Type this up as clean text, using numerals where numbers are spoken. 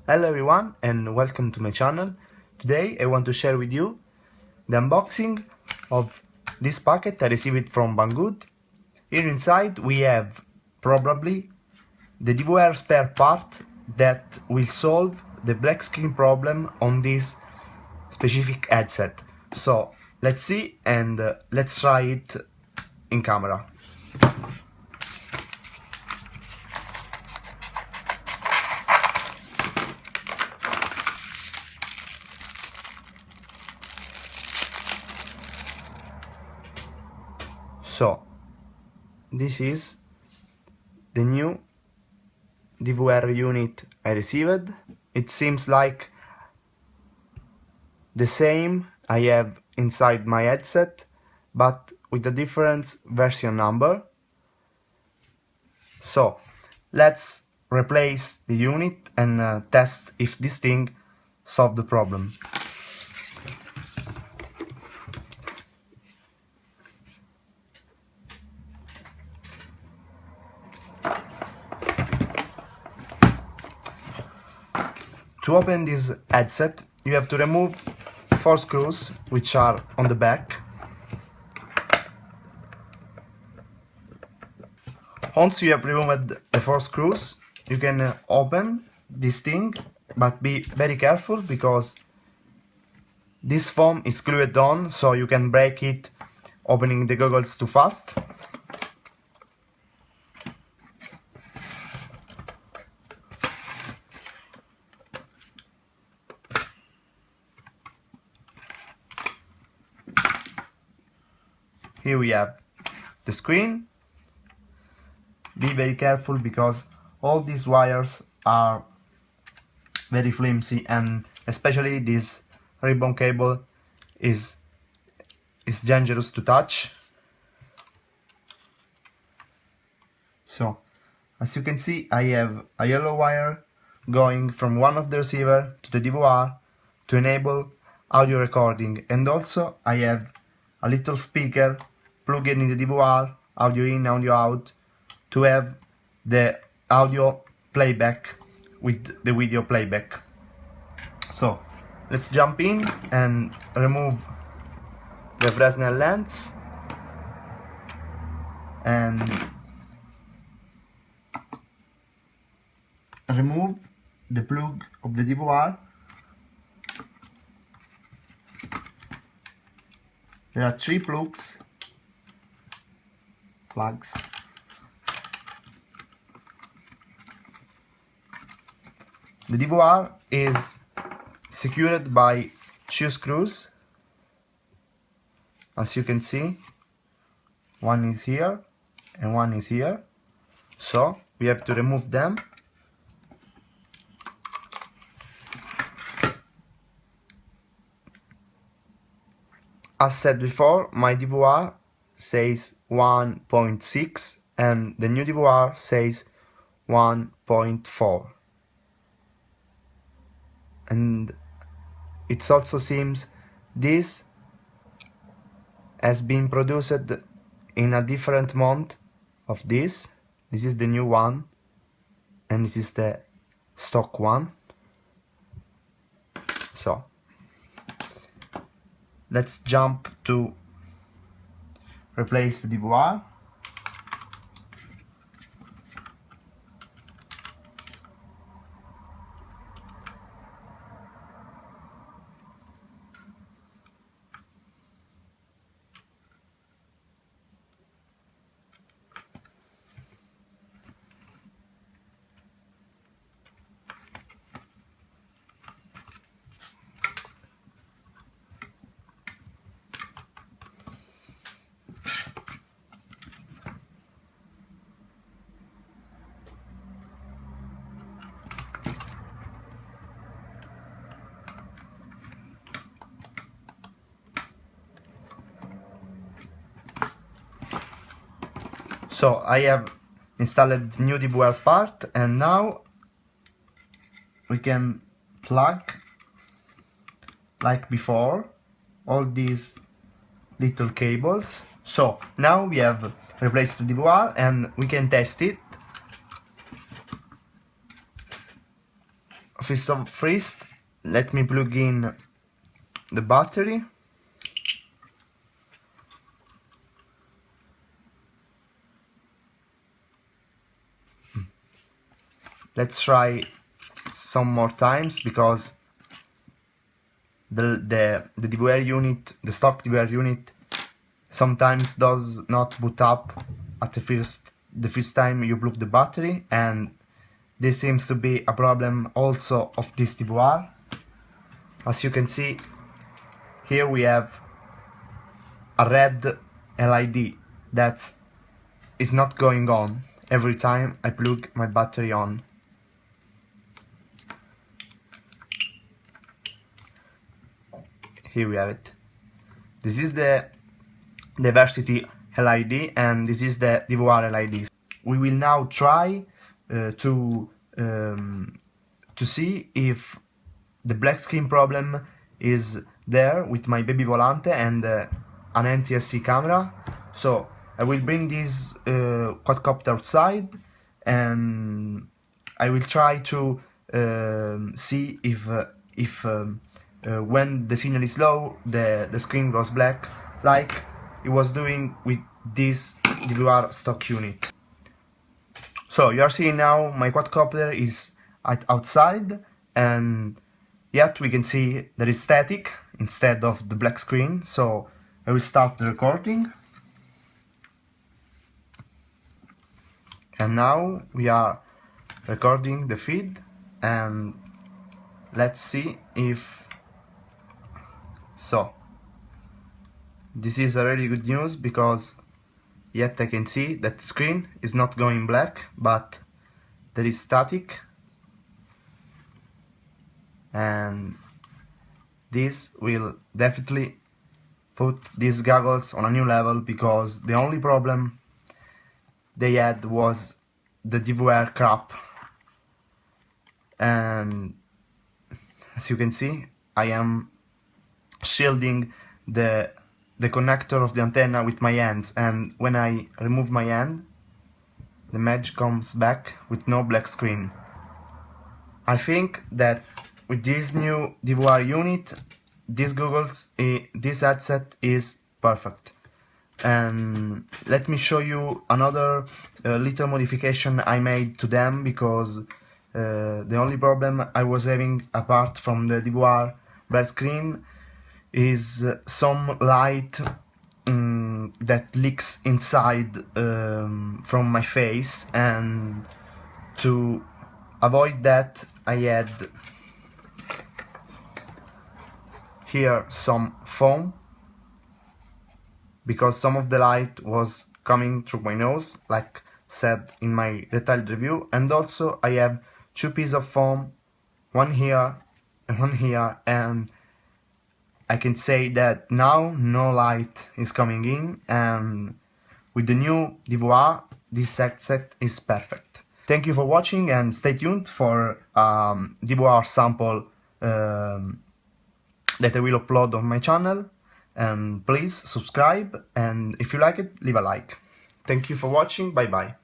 Hello everyone and welcome to my channel. Today I want to share with you the unboxing of this packet I received from Banggood. Here inside we have probably the DVR spare part that will solve the black screen problem on this specific headset. So let's see and let's try it in camera. So this is the new DVR unit I received. It seems like the same I have inside my headset, but with a different version number. So let's replace the unit and test if this thing solved the problem. To open this headset, you have to remove 4 screws which are on the back. Once you have removed the 4 screws, you can open this thing, but be very careful because this foam is glued on, so you can break it opening the goggles too fast. Here we have the screen. Be very careful because all these wires are very flimsy, and especially this ribbon cable is dangerous to touch. So as you can see, I have a yellow wire going from one of the receiver to the DVR to enable audio recording, and also I have a little speaker plugged in the DVR, audio in, audio out, to have the audio playback with the video playback. So let's jump in and remove the Fresnel lens and remove the plug of the DVR. There are 3 plugs. The DVR is secured by 2 screws. As you can see, one is here and one is here. So we have to remove them. As said before, my DVR says 1.6 and the new DVR says 1.4. And it also seems this has been produced in a different month of this. This is the new one and this is the stock one. So let's jump to replace the DVR. So I have installed the new DVR part, and now we can plug, like before, all these little cables. So now we have replaced the DVR and we can test it. first, let me plug in the battery. Let's try some more times, because the DVR unit, the stock DVR unit, sometimes does not boot up at the first time you plug the battery, and this seems to be a problem also of this DVR. As you can see, here we have a red LED that is not going on every time I plug my battery on. Here we have it. This is the diversity LED, and this is the DVR LED. We will now try to see if the black screen problem is there with my baby volante and an NTSC camera. So I will bring this quadcopter outside, and I will try to see if when the signal is low, the screen goes black, like it was doing with this DVR stock unit. So you are seeing now my quadcopter is outside, and yet we can see there is static instead of the black screen. So I will start the recording. And now we are recording the feed, and let's see if so. This is a really good news, because yet I can see that the screen is not going black, but there is static, and this will definitely put these goggles on a new level, because the only problem they had was the DVR crap. And as you can see, I am shielding the connector of the antenna with my hands, and when I remove my hand, the image comes back with no black screen. I think that with this new DVR unit, these goggles, this headset is perfect. And let me show you another little modification I made to them, because the only problem I was having apart from the DVR black screen is some light that leaks inside from my face, and to avoid that I had here some foam, because some of the light was coming through my nose, like said in my detailed review. And also I have two pieces of foam, one here and one here, and I can say that now no light is coming in, and with the new DVR, this headset is perfect. Thank you for watching, and stay tuned for DVR sample that I will upload on my channel. And please subscribe, and if you like it, leave a like. Thank you for watching, bye bye.